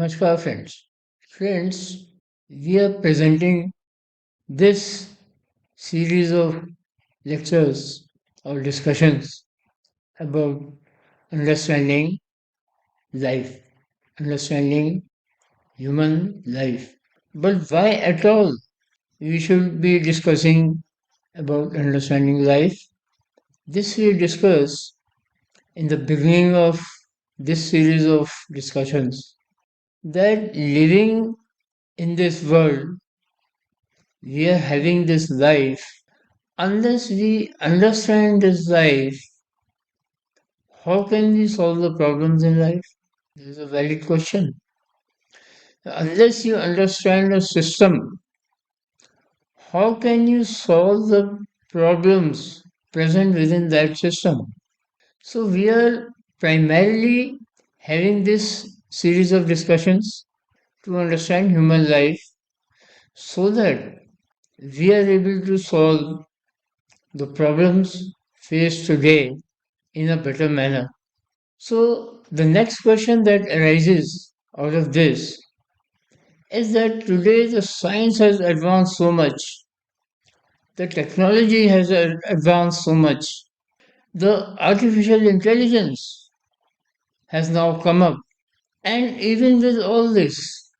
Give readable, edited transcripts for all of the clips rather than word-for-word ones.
Namaskar, friends. Friends, we are presenting this series of lectures or discussions about understanding life, understanding human life. But why at all we should be discussing about understanding life? This we discuss in the beginning of this series of discussions that living in this world, we are having this life. Unless we understand this life, how can we solve the problems in life? This is a valid question. Unless you understand a system, how can you solve the problems present within that system? So, we are primarily having this series of discussions to understand human life so that we are able to solve the problems faced today in a better manner. So, the next question that arises out of this is that today the science has advanced so much, the technology has advanced so much, the artificial intelligence has now come up. And even with all this,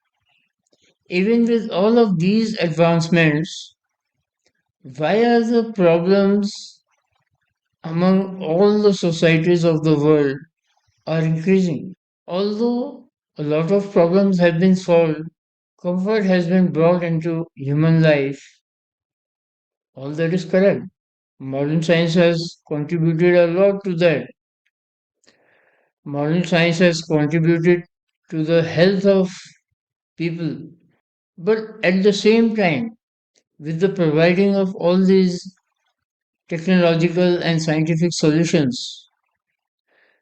even with all of these advancements, why are the problems among all the societies of the world are increasing? Although a lot of problems have been solved, comfort has been brought into human life. All that is correct. Modern science has contributed a lot to that. Modern science has contributed to the health of people. But at the same time, with the providing of all these technological and scientific solutions,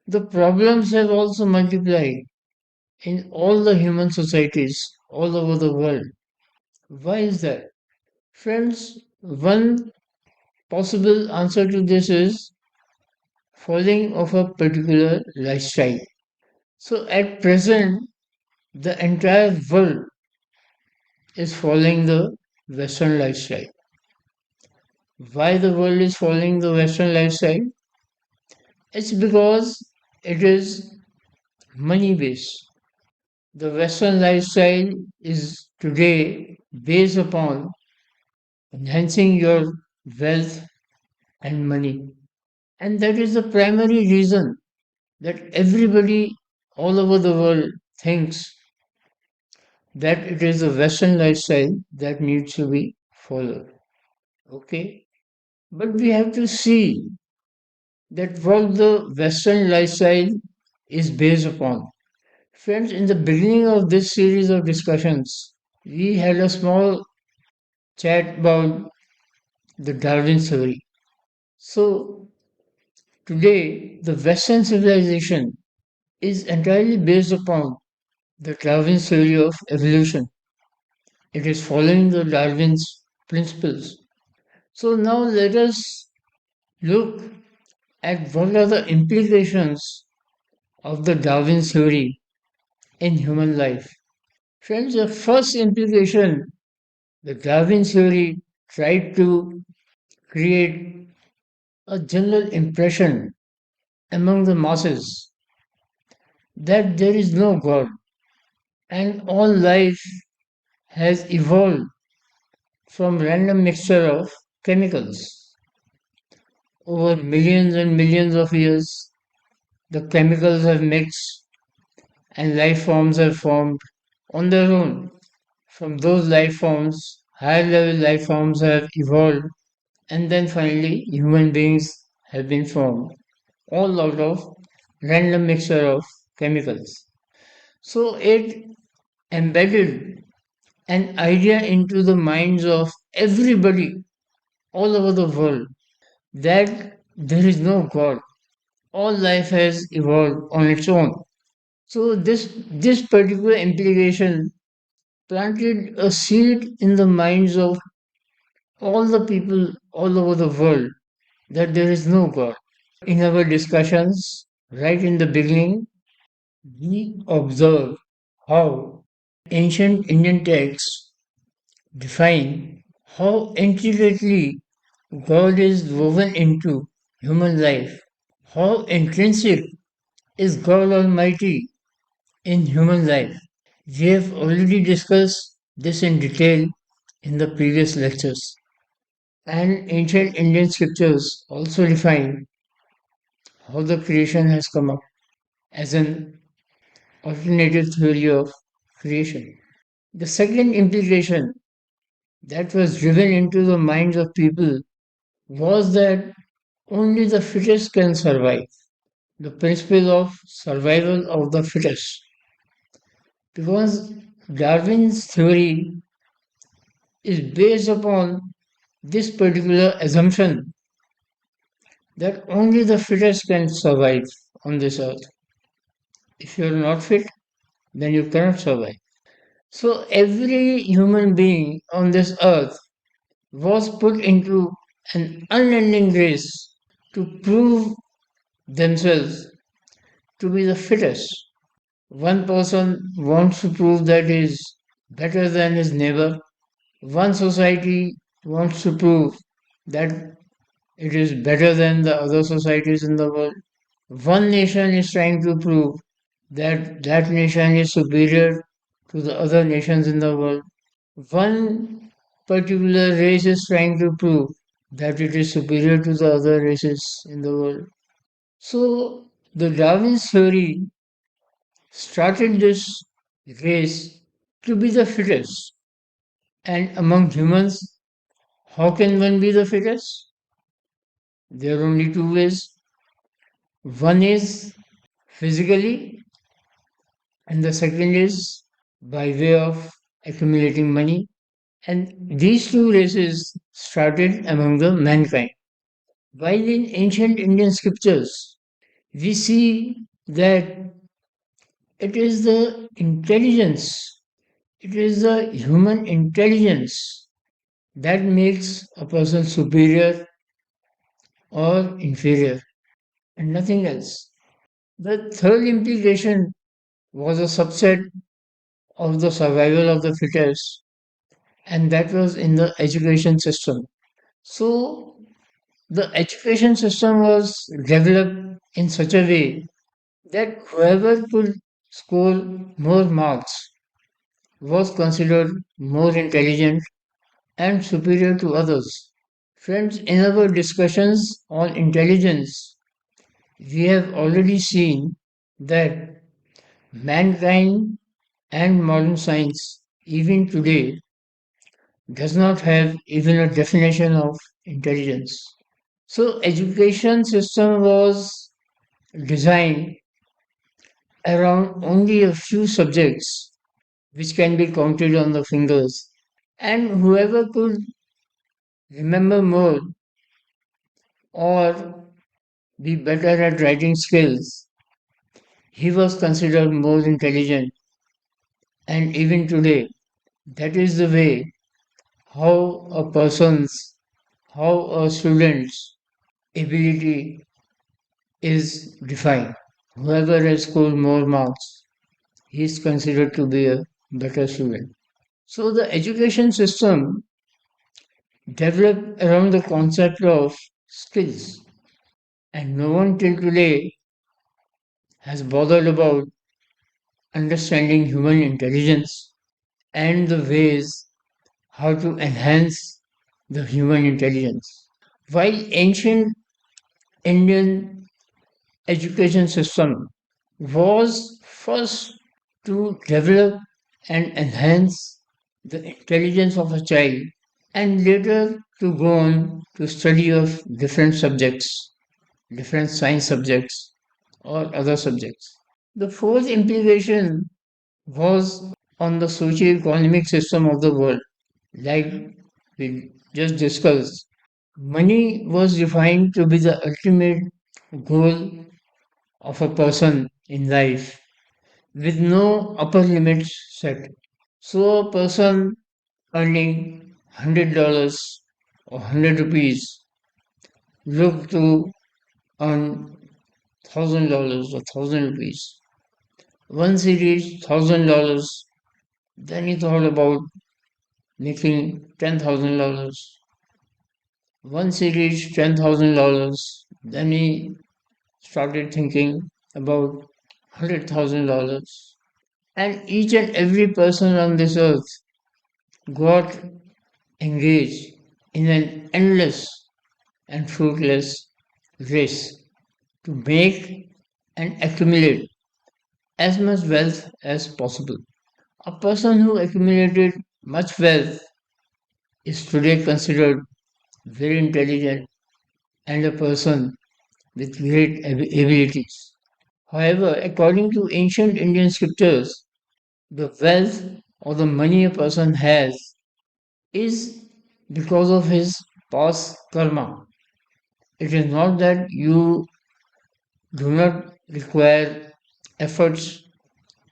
the problems have also multiplied in all the human societies all over the world. Why is that? Friends, one possible answer to this is following of a particular lifestyle. So at present, the entire world is following the Western lifestyle. Why the world is following the Western lifestyle? It's because it is money based. The Western lifestyle is today based upon enhancing your wealth and money. And that is the primary reason that everybody all over the world thinks that it is the Western lifestyle that needs to be followed. Okay? But we have to see that what the Western lifestyle is based upon. Friends, in the beginning of this series of discussions, we had a small chat about the Darwin theory. So, today, the Western civilization is entirely based upon the Darwin theory of evolution. It is following the Darwin's principles. So now let us look at what are the implications of the Darwin theory in human life. Friends, the first implication, the Darwin theory tried to create a general impression among the masses that there is no God and all life has evolved from random mixture of chemicals. Over millions and millions of years, the chemicals have mixed and life forms have formed on their own. From those life forms, higher level life forms have evolved, and then finally, human beings have been formed, all out of random mixture of chemicals. So it embedded an idea into the minds of everybody all over the world that there is no God. All life has evolved on its own. So this particular implication planted a seed in the minds of all the people all over the world that there is no God. In our discussions, right in the beginning, we observe how Ancient Indian texts define how intricately God is woven into human life. How intrinsic is God Almighty in human life? We have already discussed this in detail in the previous lectures. And ancient Indian scriptures also define how the creation has come up as an alternative theory of creation. The second implication that was driven into the minds of people was that only the fittest can survive. The principle of survival of the fittest. Because Darwin's theory is based upon this particular assumption that only the fittest can survive on this earth. If you are not fit, then you cannot survive. So every human being on this earth was put into an unending race to prove themselves to be the fittest. One person wants to prove that he is better than his neighbor. One society wants to prove that it is better than the other societies in the world. One nation is trying to prove that that nation is superior to the other nations in the world. One particular race is trying to prove that it is superior to the other races in the world. So the Darwin's theory started this race to be the fittest. And among humans, how can one be the fittest? There are only two ways. One is physically, and the second is by way of accumulating money. And these two races started among the mankind. While in ancient Indian scriptures, we see that it is the intelligence, it is the human intelligence that makes a person superior or inferior, and nothing else. The third implication was a subset of the survival of the fittest, and that was in the education system. So, the education system was developed in such a way that whoever could score more marks was considered more intelligent and superior to others. Friends, in our discussions on intelligence, we have already seen that mankind and modern science, even today, does not have even a definition of intelligence. So education system was designed around only a few subjects which can be counted on the fingers. And whoever could remember more or be better at writing skills, he was considered more intelligent. And even today, that is the way how a person's, how a student's ability is defined. Whoever has scored more marks, he is considered to be a better student. So the education system developed around the concept of skills, and no one till today has bothered about understanding human intelligence and the ways how to enhance the human intelligence. While ancient Indian education system was first to develop and enhance the intelligence of a child and later to go on to study of different subjects, different science subjects or other subjects. The fourth implication was on the socio-economic system of the world. Like we just discussed, money was defined to be the ultimate goal of a person in life with no upper limits set. So a person earning $100 or 100 rupees look to earn $1,000 or 1,000 rupees. Once he reached $1,000, Then he thought about making $10,000. Once he reached $10,000, then he started thinking about $100,000. And each and every person on this earth got engaged in an endless and fruitless race to make and accumulate as much wealth as possible. A person who accumulated much wealth is today considered very intelligent and a person with great abilities. However, according to ancient Indian scriptures, the wealth or the money a person has is because of his past karma. It is not that you do not require efforts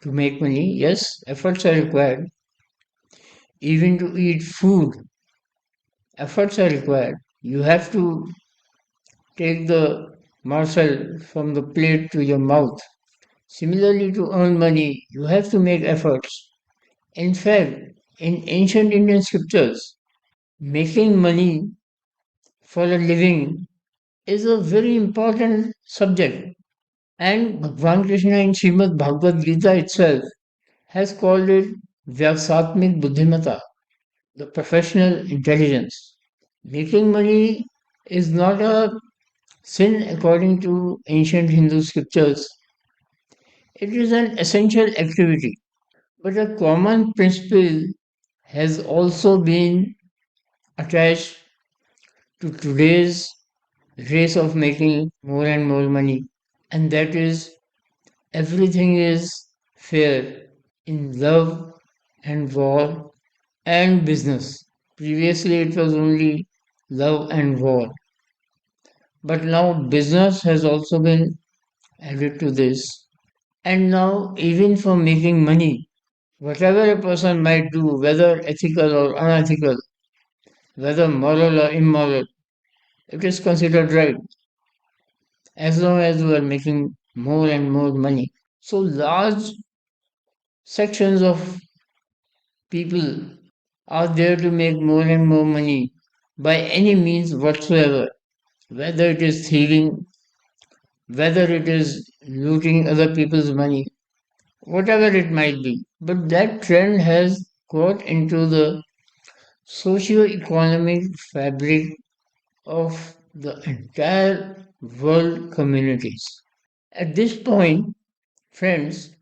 to make money. Yes, efforts are required. Even to eat food, efforts are required. You have to take the morsel from the plate to your mouth. Similarly, to earn money, you have to make efforts. In fact, in ancient Indian scriptures, making money for a living is a very important subject. And Bhagwan Krishna in Srimad Bhagavad Gita itself has called it Vyasatmik Buddhimata, the professional intelligence. Making money is not a sin according to ancient Hindu scriptures. It is an essential activity. But a common principle has also been attached to today's race of making more and more money, and that is everything is fair in love and war and business. Previously, it was only love and war, but now business has also been added to this. And now, even for making money, whatever a person might do, whether ethical or unethical, whether moral or immoral, it is considered right as long as you are making more and more money. So, large sections of people are there to make more and more money by any means whatsoever, whether it is thieving, whether it is looting other people's money, whatever it might be. But that trend has got into the socio-economic fabric of the entire world communities. At this point, friends,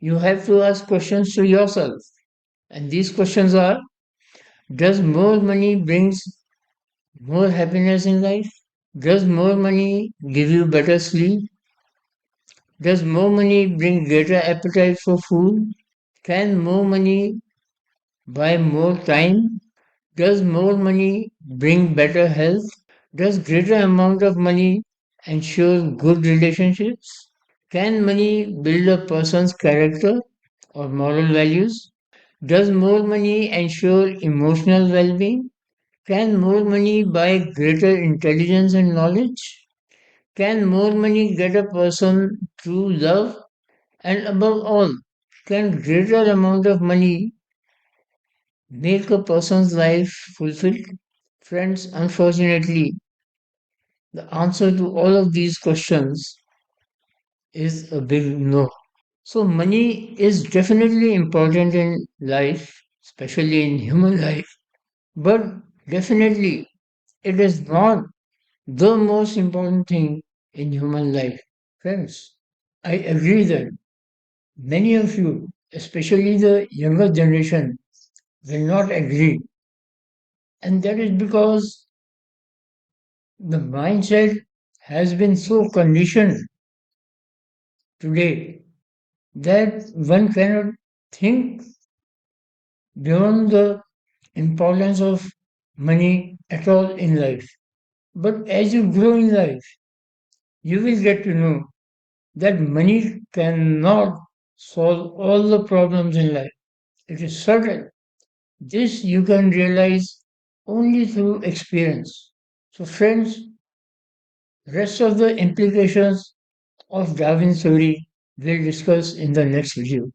you have to ask questions to yourself. And these questions are: does more money brings more happiness in life? Does more money give you better sleep? Does more money bring greater appetite for food? Can more money buy more time? Does more money bring better health? Does greater amount of money ensure good relationships? Can money build a person's character or moral values? Does more money ensure emotional well-being? Can more money buy greater intelligence and knowledge? Can more money get a person true love? And above all, can greater amount of money make a person's life fulfilled? Friends, unfortunately, the answer to all of these questions is a big no. So, money is definitely important in life, especially in human life, but definitely it is not the most important thing in human life. Friends, I agree that many of you, especially the younger generation, will not agree. And that is because the mindset has been so conditioned today that one cannot think beyond the importance of money at all in life. But as you grow in life, you will get to know that money cannot solve all the problems in life. It is certain. This you can realize only through experience. So, friends, rest of the implications of Darwin's theory we'll discuss in the next video.